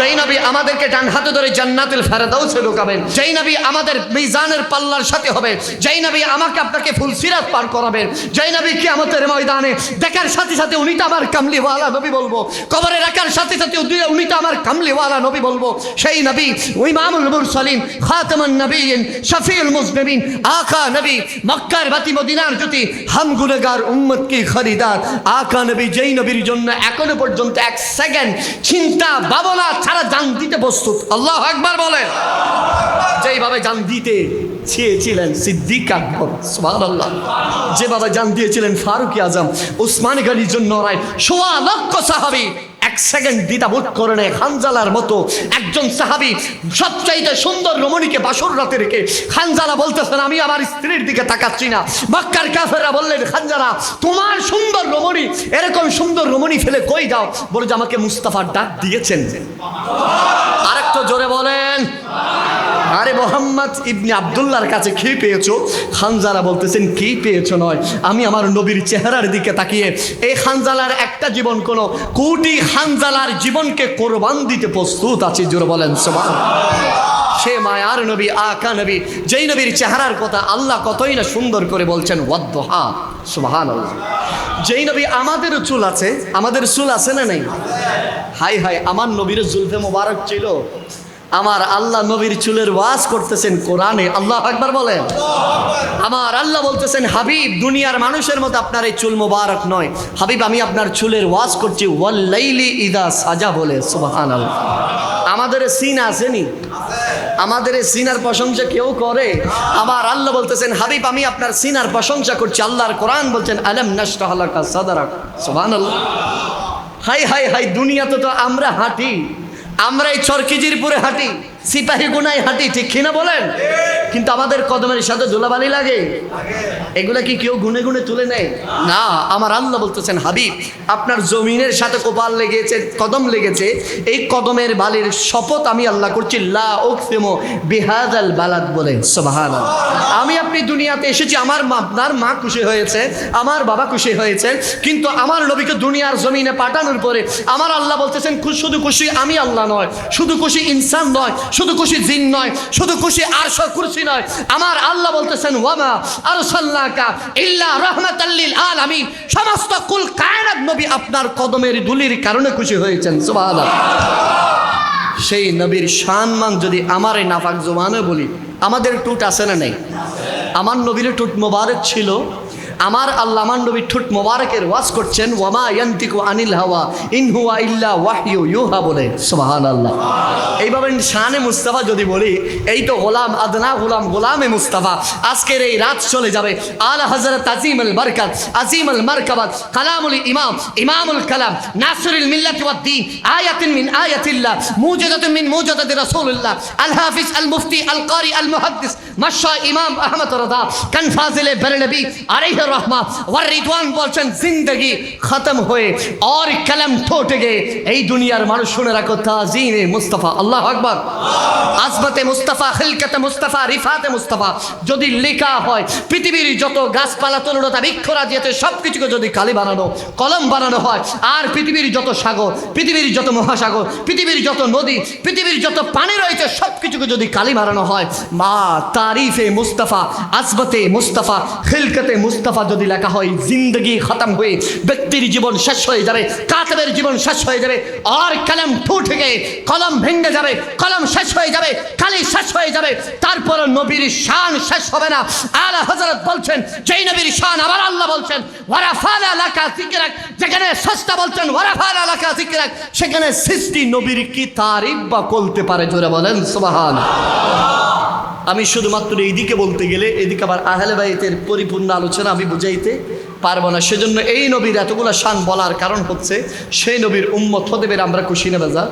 যেই নবী আমাদেরকে ডান হাতে ধরে জান্নাতুল ফেরদাউসে ঢোকাবেন, যেই নবী আমাদের মিজানের পাল্লার সাথে হবে, যেই নবী আমাকে আপনাকে ফুলসিরাত পার করাবেন, যেই নবী কিয়ামতের ময়দানে দেখার সাথে সাথে উনি তো আমার কামলিওয়ালা নবী বলবো, কবরে রাখার সাথে সাথে উনি তো আমার কামলিওয়ালা নবী বলবো, সেই নবী ইমামুল মুরসালিন খাতামুন নবিয়্যিন শফিউল মুজনিবিন আকা নবী মক্কার বাতি মদিনার জ্যোতি হাম গুনাহগার উম্মত কি খরিদার আকা নবী, যেই নবীর জন্য এখনো পর্যন্ত এক সেকেন্ড চিন্তা ভাবনা ছাড়া জান দিতে প্রস্তুত। আল্লাহু আকবার বলেন। যেইভাবে জান দিতে চেয়েছিলেন সিদ্দিক আকবর, সুবহানাল্লাহ, যেভাবে জান দিয়েছিলেন ফারুক আজম, উসমান গনির জন্য সোয়া লক্ষ সাহাবী এক সেকেন্ড দ্বিধাবোধ করে নেয়। হানজালার মতো একজন সাহাবী সবচাইতে সুন্দর রমণীকে বাসর রাতে রেখে হানজালা বলতেছেন আমি আমার স্ত্রীর দিকে তাকাচ্ছি না। মক্কার কাফেররা বললেন হানজালা তোমার সুন্দর রমণী, এরকম সুন্দর রমণী ফেলে কই যাও? বলে যে আমাকে মুস্তাফার ডাক দিয়েছেন। আরেকটু জোরে বলেন। আরে মোহাম্মদ ইবনে আব্দুল্লাহর কাছে কি পেয়েছো? হানজালা বলতেছেন কি পেয়েছো নয়, আমি আমার নবীর চেহারার দিকে তাকিয়ে এই হানজালার একটা জীবন কোন কোটি হানজালার জীবনকে কোরবান দিতে প্রস্তুত আছি। জোরে বলেন সুবহানাল্লাহ। সে মায়ার নবী আকা নবী, যেই নবীর চেহারার কথা আল্লাহ কতই না সুন্দর করে বলছেন ওয়াদ্দুহা, সুবহানাল্লাহ। যেই নবী আমাদেরও চুল আছে, আমাদের চুল আছে না নেই? হাই হাই, আমার নবীর জুলফে মোবারক ছিল। আমার আল্লাহ নবীর চুলের ওয়াজ করতেছেন কোরআনে। আল্লাহু আকবার বলেন। আমার আল্লাহ বলতেছেন হাবিব দুনিয়ার মানুষের মতো আপনার এই চুল মোবারক নয়, হাবিব আমি আপনার চুলের ওয়াজ করছি ওয়াল লাইলি ইদা সাজা বলে, সুবহানাল্লাহ। আমাদের সিন আসেনি, আমাদের সিনার প্রশংসা কেউ করে? আমার আল্লাহ বলতেছেন হাবিব আমি আপনার সিনার প্রশংসা করছি। আল্লাহর কোরআন বলছেন আলাম নাশরাহ লাকা সাদরাক, সুবহানাল্লাহ। হাই হাই হাই, দুনিয়াতে তো আমরা হাঁটি, আমরা এই চরকিজিরপুরে হাঁটি, সিপাহী গুনায় হাঁটি, ঠিক কিনা বলেন? কিন্তু আমাদের কদমের সাথে ধুলাবালি লাগে, এগুলা কি কেউ গুনে গুনে তুলে নেয়? না, আমার আল্লাহ বলতেছেন হাবিব আপনার জমিনের সাথে কোপাল লেগেছে, কদম লেগেছে, এই কদমের বালির শপথ আমি আল্লাহ করছি লা উকসিমু বিহাযাল বালাদ বলে, সুবহানাল্লাহ। আমি আপনি দুনিয়াতে এসেছি, আমার মা আপনার মা খুশি হয়েছে, আমার বাবা খুশি হয়েছে, কিন্তু আমার নবীকে দুনিয়ার জমিনে পাঠানোর পরে আমার আল্লাহ বলতেছেন শুধু খুশি আমি আল্লাহ নয়, শুধু খুশি ইনসান নয়, শুধু খুশি জিন নয়, শুধু খুশি আরশ কুরসি নয়, আমার আল্লাহ বলতেছেন ওয়ামা আরসালনাকা ইল্লা রাহমাতাল লিল আলামিন, সমস্ত কুল কায়নাত নবী আপনার কদমের ধুলির কারণে খুশি হয়েছেন, সুবহানাল্লাহ। সেই নবীর সম্মান যদি আমার এই নাফাক জবানে বলি, আমাদের টুট আছে না নেই? আমার নবীর টুট মোবারক ছিল। আমার আল্লাহ আমার নবীর ঠোঁট মোবারকের ওয়াজ করছেন ওয়ামা ইয়ান্তিকু আনিল হাওয়া ইন হুয়া ইল্লা ওয়াহয়ু ইউহা বলে, সুবহানাল্লাহ। এইভাবে শানে মুস্তাফা যদি বলি, এই তো গোলাম আদনা গোলাম গোলামে মুস্তাফা। আজকের এই রাত চলে যাবে আলা হযরত আজিমুল বরকত আজিমুল মারকাবাত কালামুল ইমাম ইমামুল কালাম নাসিরুল মিল্লাত ওয়াদ দ্বীন আয়াতুন মিন আয়াতিল্লাহ মুজিজাতুন মিন মুজিজাতি রাসূলুল্লাহ আল হাফিজ আল মুফতি আল কারি আল মুহাদ্দিস মাশা ইমাম আহমদ রদা কান ফাজিলে বরনবী আলাইহি রহমা ওয়ার রিদওয়ান বলছেন জিন্দেগি খতম হয়ে और कलम ठोट गए এই দুনিয়ার মানুষ শুনে রাখো তাজিমে মুস্তাফা। আল্লাহু আকবার। আজমতে মুস্তাফা, খিলকতে মুস্তাফা, রিফাতে মুস্তাফা যদি লেখা হয়, পৃথিবীর যত গাছপালা তরুণতা বৃক্ষরাজিতে সবকিছুকে যদি কালি বানানো কলম বানানো হয়, আর পৃথিবীর যত সাগর, পৃথিবীর যত মহাসাগর, পৃথিবীর যত নদী, পৃথিবীর যত পানি রয়েছে সবকিছুকে যদি কালি বানানো হয়, মা তারিফে মুস্তাফা, আজমতে মুস্তাফা, খিলকতে মুস্তাফা যদি লেখা হয়, জিন্দগি খতম হয়ে ব্যক্তির জীবন শেষ হয়ে যাবে, কাতেবের জীবন শেষ হয়ে যাবে, আর কলম টুট গিয়ে কলম ভেঙে যাবে, কলম শেষ হয়ে যাবে, কালি শেষ হয়ে যাবে, তারপর নবীর শান শেষ হবে না। আলা হযরত বলছেন যেই নবীর শান আবার আল্লাহ বলছেন ওয়ারাফানা লাকা যিকরাক, যেখানে সস্তা বলছেন ওয়ারাফানা লাকা যিকরাক, সেখানে সৃষ্টি নবীর কি তারিফ বা বলতে পারে? জোরে বলেন সুবহানাল্লাহ। আমি শুধুমাত্র এইদিকে বলতে গেলে এদিকে আবার আহলে বাইতের পরিপূর্ণ আলোচনা আমি বুঝাইতে পারবো না। সেজন্য এই নবীর এতগুলো শান বলার কারণ হচ্ছে সেই নবীর উম্মত হতে পেরে আমরা খুশি না বেজা?